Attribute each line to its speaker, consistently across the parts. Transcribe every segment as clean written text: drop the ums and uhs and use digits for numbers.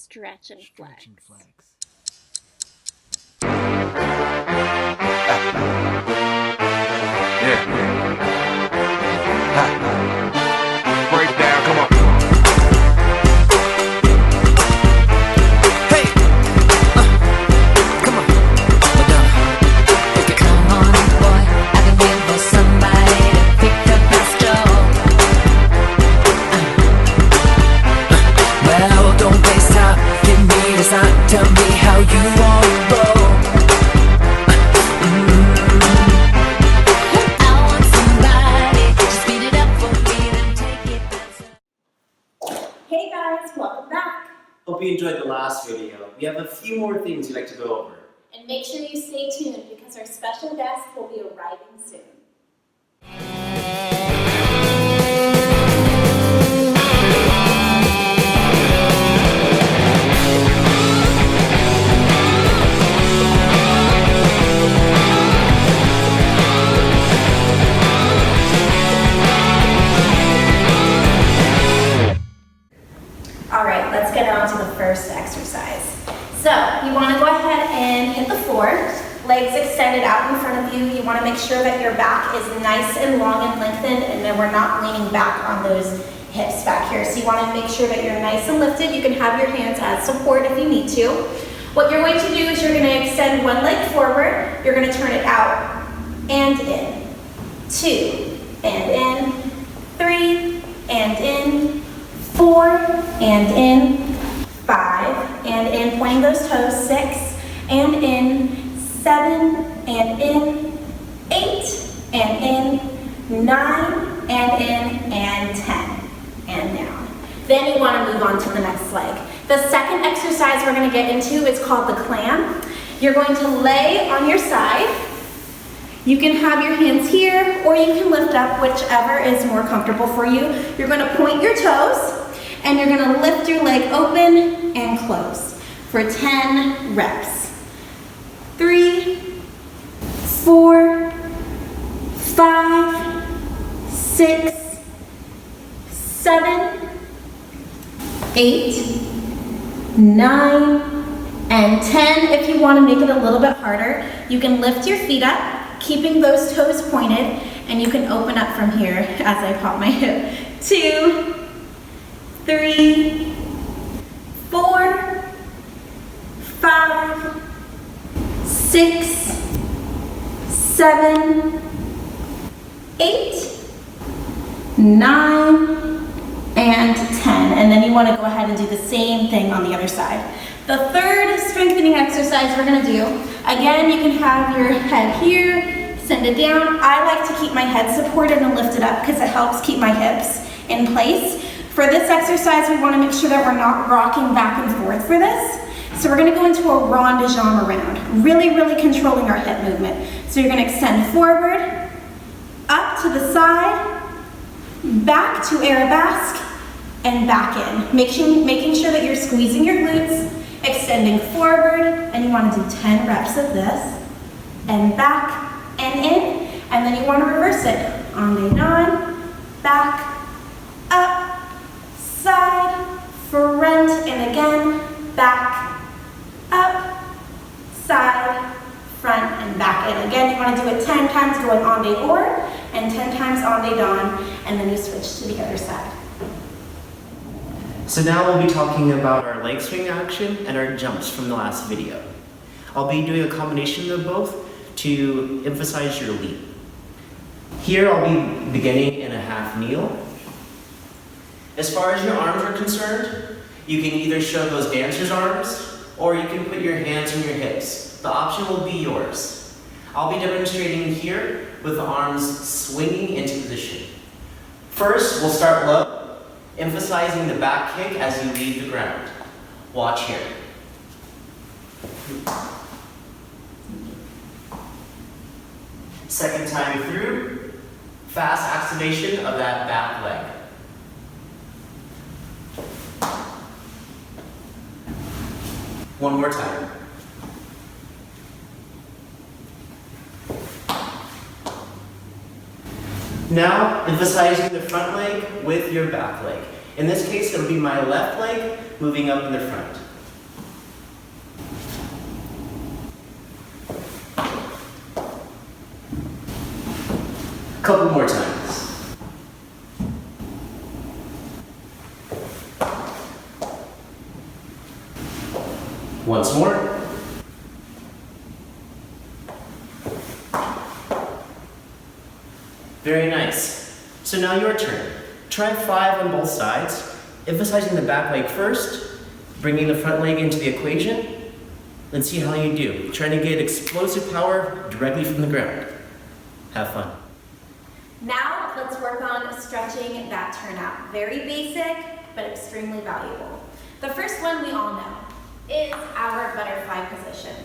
Speaker 1: stretch and flex.
Speaker 2: Yeah. Break down, come on. Hey. Come on. Madonna. Okay.
Speaker 3: Come on, boy, I've been waiting for somebody to pick up my straw. Well, don't waste time, give me the sign, tell me how you want to roll. I want somebody to speed it up for me, then take it faster.
Speaker 4: Hey guys, welcome back.
Speaker 5: Hope you enjoyed the last video. We have a few more things we'd like to go over.
Speaker 4: And make sure you stay tuned because our special guest will be arriving soon. All right, let's get on to the first exercise. So you want to go ahead and hit the floor, legs extended out in front of you. You want to make sure that your back is nice and long and lengthened and then we're not leaning back on those hips back here. So you want to make sure that you're nice and lifted. You can have your hands as support if you need to. What you're going to do is you're going to extend one leg forward. You're going to turn it out and in. 2 and in. 3 and in. 4 and in. 5 and in, pointing those toes. 6 and in. 7 and in. 8 and in. 9 and in. And 10 and down. Then you want to move on to the next leg. The second exercise we're going to get into is called the clam. You're going to lay on your side. You can have your hands here or you can lift up, whichever is more comfortable for you. You're going to point your toes and you're going to lift your leg open and close for 10 reps. 3, 4, 5, 6, 7, 8, 9, and 10. If you want to make it a little bit harder, you can lift your feet up, keeping those toes pointed, and you can open up from here as I pop my hip. 2, 3, 4, 5, 6, 7, 8, 9, and 10. And then you want to go ahead and do the same thing on the other side. The third strengthening exercise we're going to do, again, you can have your head here, send it down. I like to keep my head supported and lift it up because it helps keep my hips in place. For this exercise, we want to make sure that we're not rocking back and forth for this. So we're going to go into a rond de jambe around, really, really controlling our hip movement. So you're going to extend forward, up to the side, back to arabesque, and back in. Making sure that you're squeezing your glutes, extending forward, and you want to do 10 reps of this, and back and in, and then you want to reverse it. On the non, back, up, side, front, and again, back, up, side, front, and back in. Again, you want to do it 10 times going on the or, and 10 times on the don, and then you switch to the other side.
Speaker 5: So now we'll be talking about our leg swing action and our jumps from the last video. I'll be doing a combination of both to emphasize your leap. Here I'll be beginning in a half kneel. As far as your arms are concerned, you can either show those dancer's arms or you can put your hands on your hips. The option will be yours. I'll be demonstrating here with the arms swinging into position. First, we'll start low, emphasizing the back kick as you leave the ground. Watch here. Second time through, fast activation of that back leg. One more time. Now, emphasizing the front leg with your back leg. In this case, it'll be my left leg moving up in the front. Couple more times. Once more. Very nice. So now your turn. Try 5 on both sides, emphasizing the back leg first, bringing the front leg into the equation, then see how you do. Trying to get explosive power directly from the ground. Have fun.
Speaker 4: Now let's work on stretching that turnout. Very basic, but extremely valuable. The first one we all know is our butterfly position.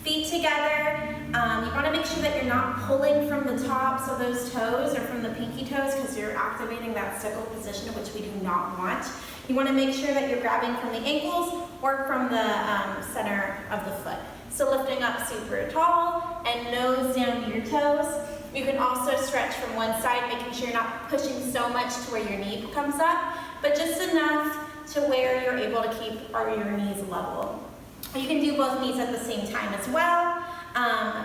Speaker 4: Feet together. You want to make sure that you're not pulling from the tops of those toes or from the pinky toes because you're activating that sickle position, which we do not want. You want to make sure that you're grabbing from the ankles or from the center of the foot. So lifting up super tall and nose down to your toes. You can also stretch from one side, making sure you're not pushing so much to where your knee comes up, but just enough to where you're able to keep your knees level. You can do both knees at the same time as well,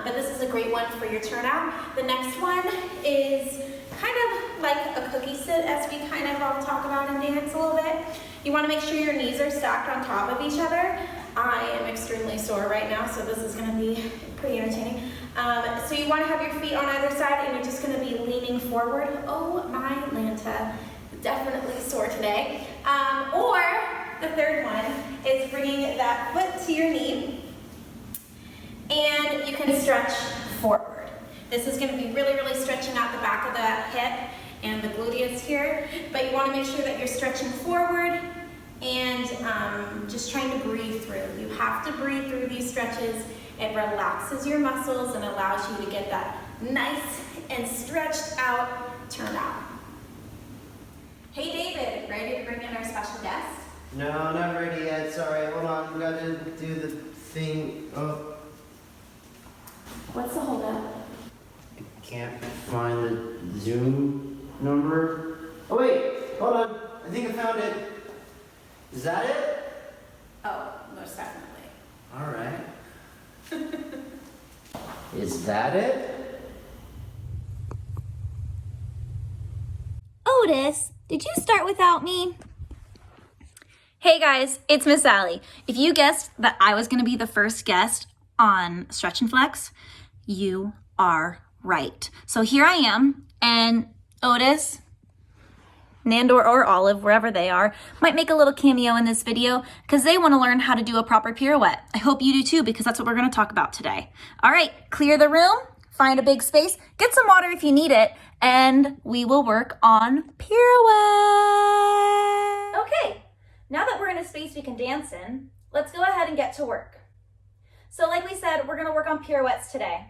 Speaker 4: but this is a great one for your turnout. The next one is kind of like a cookie sit, as we kind of all talk about in dance a little bit. You want to make sure your knees are stacked on top of each other. I am extremely sore right now, so this is going to be pretty entertaining. So you want to have your feet on either side, and you're just going to be leaning forward. Oh my Lanta, definitely sore today. Or the third one is bringing that foot to your knee, and you can stretch forward. This is going to be really, really stretching out the back of the hip and the gluteus here, but you want to make sure that you're stretching forward and just trying to breathe through. You have to breathe through these stretches. It relaxes your muscles and allows you to get that nice and stretched out turnout. Hey David, ready to bring in our special guest?
Speaker 5: No, not ready yet. Sorry, hold on. We gotta do the thing. Oh,
Speaker 4: What's the holdup?
Speaker 5: I can't find the Zoom number. Oh wait, hold on. I think I found it. Is that it?
Speaker 4: Oh, most definitely.
Speaker 5: All right. Is that it?
Speaker 1: Otis, did you start without me? Hey guys, it's Miss Sally. If you guessed that I was going to be the first guest on Stretch and Flex, you are right. So here I am, and Otis, Nandor, or Olive, wherever they are, might make a little cameo in this video because they want to learn how to do a proper pirouette. I hope you do too, because that's what we're going to talk about today. All right, clear the room, find a big space, get some water if you need it, and we will work on pirouette. Okay, now that we're in a space we can dance in, let's go ahead and get to work. So like we said, we're going to work on pirouettes today.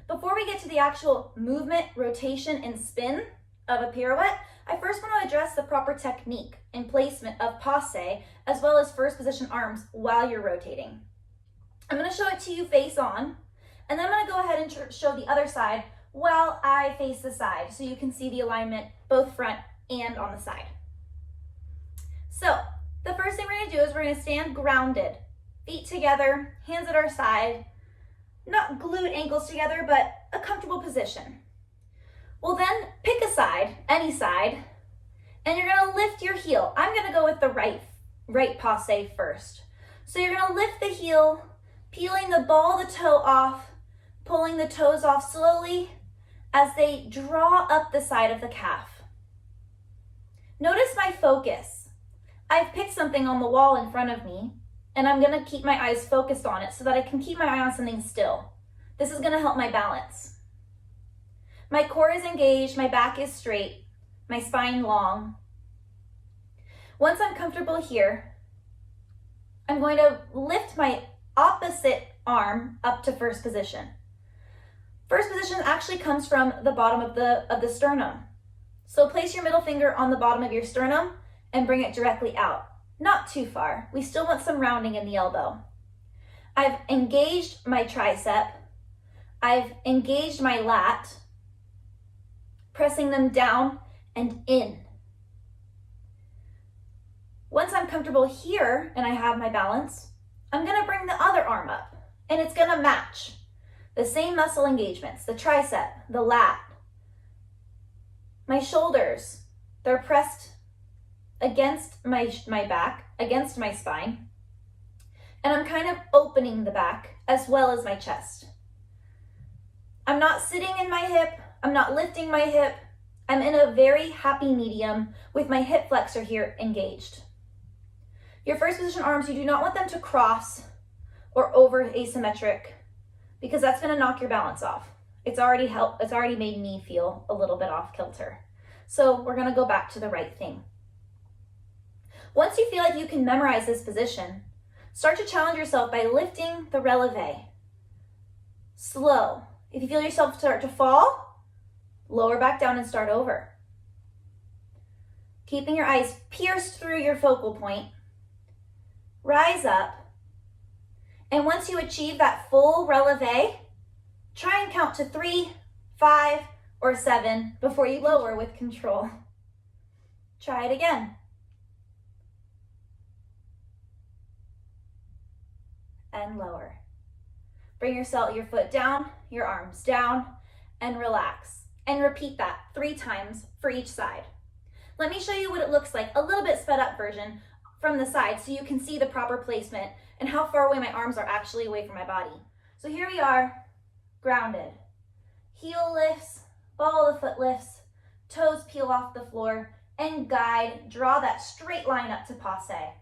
Speaker 1: Before we get to the actual movement, rotation, and spin of a pirouette, I first want to address the proper technique and placement of passe, as well as first position arms while you're rotating. I'm going to show it to you face on, and then I'm going to go ahead and show the other side while I face the side, so you can see the alignment both front and on the side. So the first thing we're going to do is we're going to stand grounded, feet together, hands at our side, not glued ankles together, but a comfortable position. We'll then pick a side, any side, and you're going to lift your heel. I'm going to go with the right passe first. So you're going to lift the heel, peeling the ball of the toe off, pulling the toes off slowly as they draw up the side of the calf. Notice my focus. I've picked something on the wall in front of me, and I'm going to keep my eyes focused on it so that I can keep my eye on something still. This is going to help my balance. My core is engaged, my back is straight, my spine long. Once I'm comfortable here, I'm going to lift my opposite arm up to first position. First position actually comes from the bottom of the sternum. So place your middle finger on the bottom of your sternum and bring it directly out. Not too far. We still want some rounding in the elbow. I've engaged my tricep. I've engaged my lat, pressing them down and in. Once I'm comfortable here and I have my balance, I'm going to bring the other arm up, and it's going to match the same muscle engagements, the tricep, the lat, My shoulders, they're pressed against my back, against my spine. And I'm kind of opening the back as well as my chest. I'm not sitting in my hip. I'm not lifting my hip. I'm in a very happy medium with my hip flexor here engaged. Your first position arms, you do not want them to cross or over asymmetric because that's going to knock your balance off. It's already made me feel a little bit off kilter. So we're going to go back to the right thing. Once you feel like you can memorize this position, start to challenge yourself by lifting the releve. Slow. If you feel yourself start to fall, lower back down and start over. Keeping your eyes pierced through your focal point. Rise up. And once you achieve that full releve, try and count to 3, 5, or 7 before you lower with control. Try it again. And lower. Bring your foot down, your arms down, and relax. And repeat that 3 times for each side. Let me show you what it looks like, a little bit sped up version from the side so you can see the proper placement and how far away my arms are actually away from my body. So here we are, grounded. Heel lifts, ball of the foot lifts, toes peel off the floor, and guide, draw that straight line up to passe.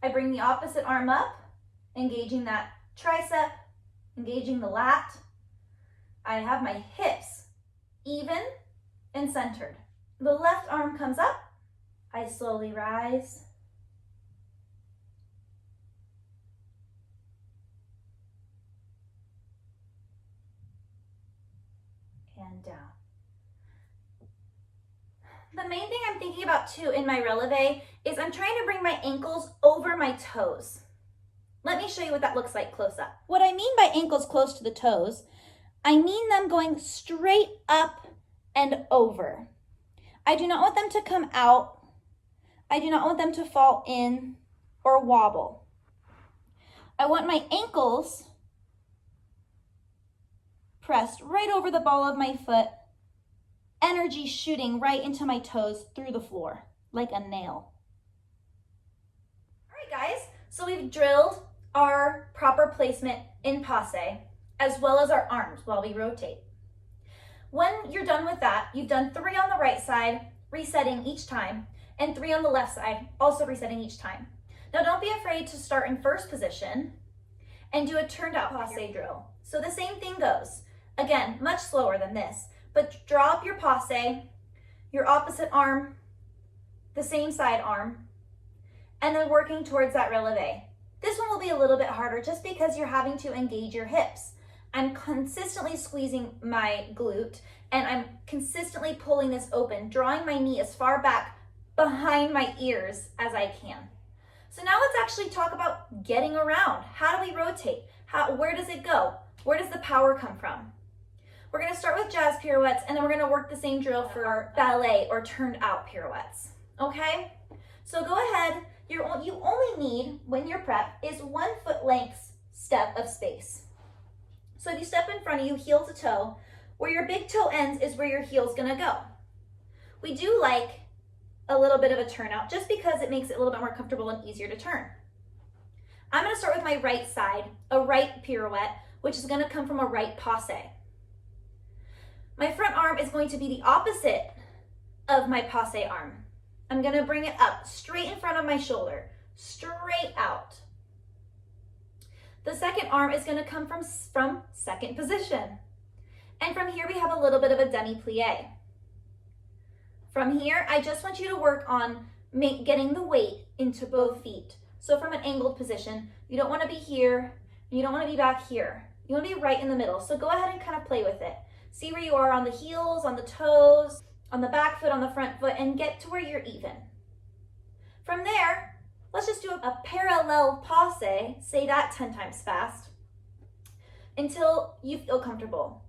Speaker 1: I bring the opposite arm up, engaging that tricep, engaging the lat. I have my hips even and centered. The left arm comes up. I slowly rise. And down. The main thing I'm thinking about too in my releve is I'm trying to bring my ankles over my toes. Let me show you what that looks like close up. What I mean by ankles close to the toes, I mean them going straight up and over. I do not want them to come out. I do not want them to fall in or wobble. I want my ankles pressed right over the ball of my foot, energy shooting right into my toes through the floor like a nail. All right, guys, so we've drilled our proper placement in passe as well as our arms while we rotate. When you're done with that, you've done 3 on the right side, resetting each time, and 3 on the left side, also resetting each time. Now don't be afraid to start in first position and do a turned out passe drill. So the same thing goes. Again, much slower than this, but draw up your passe, your opposite arm, the same side arm, and then working towards that releve. This one will be a little bit harder just because you're having to engage your hips. I'm consistently squeezing my glute and I'm consistently pulling this open, drawing my knee as far back behind my ears as I can. So now let's actually talk about getting around. How do we rotate? Where does it go? Where does the power come from? We're gonna start with jazz pirouettes and then we're gonna work the same drill for ballet or turned out pirouettes, okay? So go ahead, you only need, when you're prepped, is 1 foot length step of space. So if you step in front of you, heel to toe, where your big toe ends is where your heel's gonna go. We do like a little bit of a turnout just because it makes it a little bit more comfortable and easier to turn. I'm gonna start with my right side, a right pirouette, which is gonna come from a right passe. My front arm is going to be the opposite of my passe arm. I'm gonna bring it up straight in front of my shoulder, straight out. The second arm is gonna come from second position. And from here we have a little bit of a demi-plie. From here, I just want you to work on getting the weight into both feet. So from an angled position, you don't wanna be here, you don't wanna be back here. You wanna be right in the middle. So go ahead and kind of play with it. See where you are on the heels, on the toes, on the back foot, on the front foot, and get to where you're even. From there, let's just do a parallel passe, say that 10 times fast, until you feel comfortable,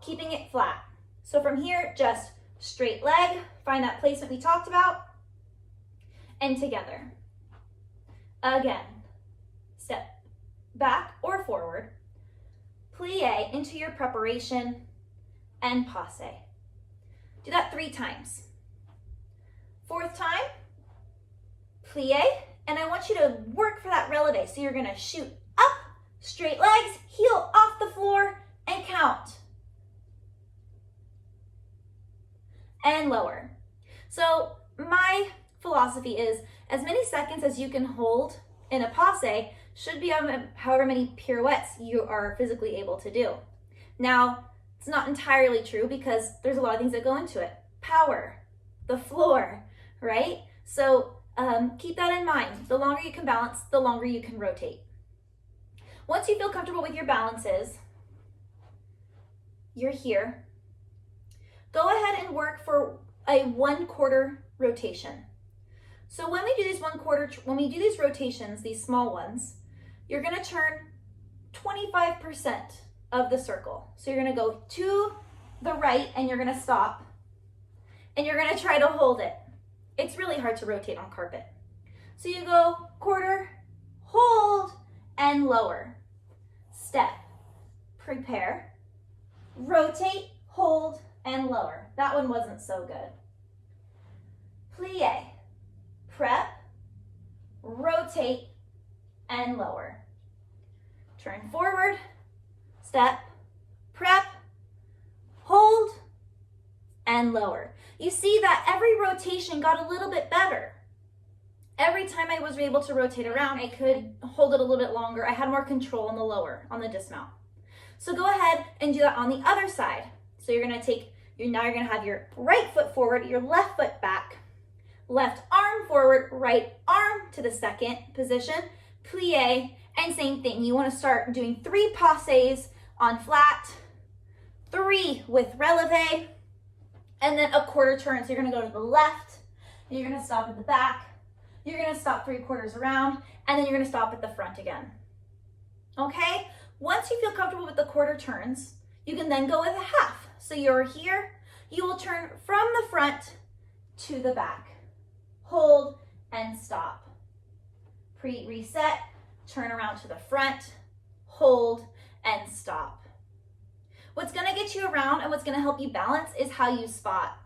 Speaker 1: keeping it flat. So from here, just straight leg, find that placement we talked about, and together. Again, step back or forward, plie into your preparation, and passe. Do that 3 times. 4th time, plie, and I want you to work for that releve. So you're gonna shoot up, straight legs, heel off the floor, and count. And lower. So my philosophy is as many seconds as you can hold in a passe should be however many pirouettes you are physically able to do. Now, it's not entirely true because there's a lot of things that go into it. Power, the floor, right? So keep that in mind. The longer you can balance, the longer you can rotate. Once you feel comfortable with your balances, you're here. Go ahead and work for a 1/4 rotation. So when we do these rotations, these small ones, you're gonna turn 25% of the circle. So you're gonna go to the right and you're gonna stop and you're gonna try to hold it. It's really hard to rotate on carpet. So you go 1/4, hold, and lower. Step, prepare, rotate, hold, and lower. That one wasn't so good. Plie, prep, rotate, and lower. Turn forward, step, prep, hold, and lower. You see that every rotation got a little bit better. Every time I was able to rotate around, I could hold it a little bit longer. I had more control on the lower, on the dismount. So go ahead and do that on the other side. So you're gonna now you're gonna have your right foot forward, your left foot back, left arm forward, right arm to the second position, plie, and same thing. You wanna start doing 3 passes on flat, 3 with releve, and then a 1/4 turn. So you're gonna go to the left, you're gonna stop at the back, you're gonna stop 3/4 around, and then you're gonna stop at the front again. Okay? Once you feel comfortable with the 1/4 turns, you can then go with a half. So you're here, you will turn from the front to the back. Hold and stop. Reset, turn around to the front, hold and stop. What's gonna get you around and what's gonna help you balance is how you spot.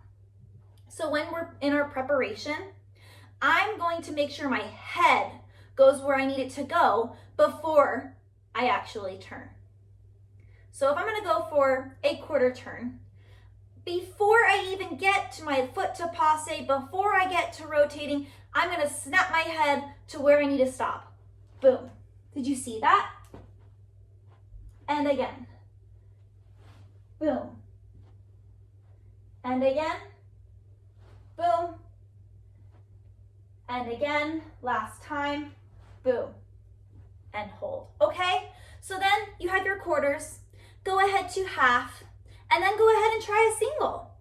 Speaker 1: So when we're in our preparation, I'm going to make sure my head goes where I need it to go before I actually turn. So if I'm gonna go for a 1/4 turn, before I even get to my foot to passe, before I get to rotating, I'm gonna snap my head to where I need to stop. Boom. Did you see that? And again. Boom. And again. Boom. And again, last time. Boom. And hold. Okay? So then you have your 1/4s. Go ahead to half, and then go ahead and try a single.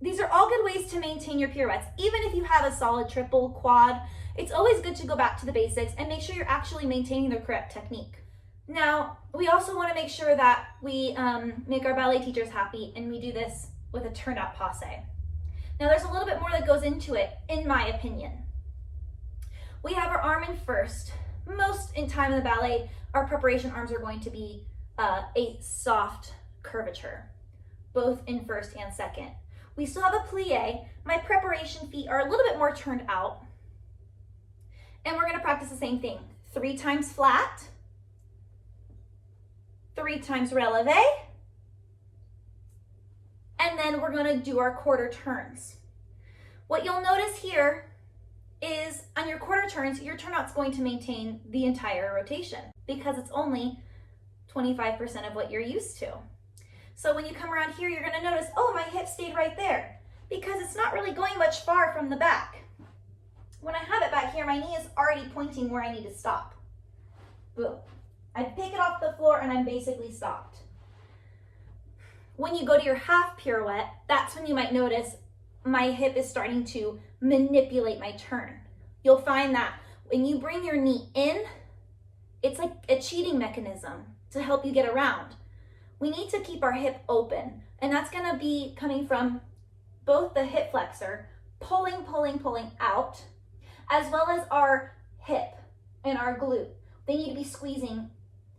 Speaker 1: These are all good ways to maintain your pirouettes. Even if you have a solid triple, quad, it's always good to go back to the basics and make sure you're actually maintaining the correct technique. Now, we also want to make sure that we make our ballet teachers happy, and we do this with a turnout passe. Now, there's a little bit more that goes into it, in my opinion. We have our arm in first. Most in time in the ballet, our preparation arms are going to be a soft curvature, both in first and second. We still have a plie. My preparation feet are a little bit more turned out. And we're gonna practice the same thing. 3 times flat, 3 times releve, and then we're gonna do our 1/4 turns. What you'll notice here is on your 1/4 turns, your turnout's going to maintain the entire rotation because it's only 25% of what you're used to. So when you come around here, you're gonna notice, oh, my hip stayed right there because it's not really going much far from the back. When I have it back here, my knee is already pointing where I need to stop. Boom. I pick it off the floor and I'm basically stopped. When you go to your half pirouette, that's when you might notice my hip is starting to manipulate my turn. You'll find that when you bring your knee in, it's like a cheating mechanism to help you get around. We need to keep our hip open, and that's gonna be coming from both the hip flexor, pulling out, as well as our hip and our glute. They need to be squeezing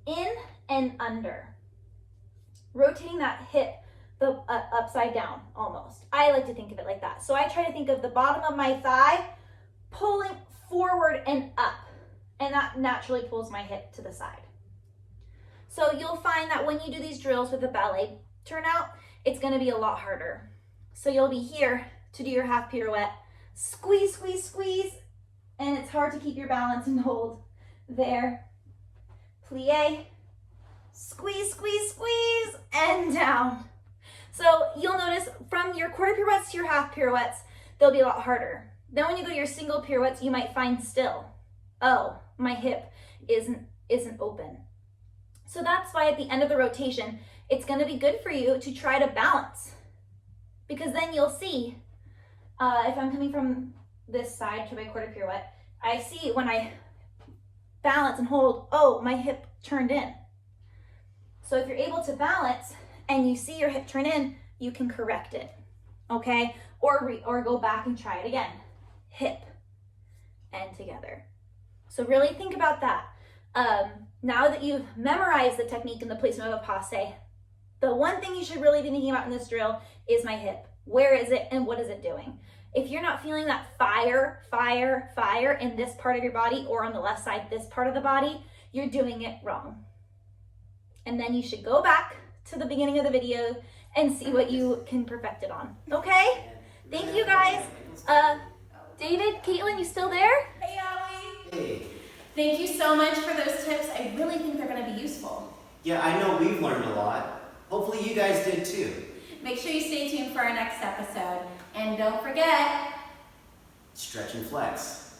Speaker 1: in and under. Rotating that hip the upside down almost. I like to think of it like that. So I try to think of the bottom of my thigh pulling forward and up, and that naturally pulls my hip to the side. So you'll find that when you do these drills with a ballet turnout, it's going to be a lot harder. So you'll be here to do your half pirouette, squeeze, squeeze, squeeze, and it's hard to keep your balance and hold there. Plie, squeeze, squeeze, squeeze, and down. So you'll notice from your quarter pirouettes to your half pirouettes, they'll be a lot harder. Then when you go to your single pirouettes, you might find still, oh, my hip isn't open. So that's why at the end of the rotation, it's gonna be good for you to try to balance, because then you'll see, if I'm coming from this side to my quarter pirouette, I see when I balance and hold, oh, my hip turned in. So if you're able to balance and you see your hip turn in, you can correct it, okay? Or go back and try it again. Hip and together. So really think about that. Now that you've memorized the technique and the placement of a passe, the one thing you should really be thinking about in this drill is my hip. Where is it and what is it doing? If you're not feeling that fire, fire, fire in this part of your body, or on the left side, this part of the body, you're doing it wrong. And then you should go back to the beginning of the video and see what you can perfect it on. Okay? Thank you guys. David, Kaitlyn, you still there?
Speaker 4: Hey, Allie.
Speaker 5: Hey.
Speaker 4: Thank you so much for those tips. I really think they're going to be useful.
Speaker 5: Yeah, I know we've learned a lot. Hopefully you guys did too.
Speaker 4: Make sure you stay tuned for our next episode. And don't forget,
Speaker 5: Stretch and flex.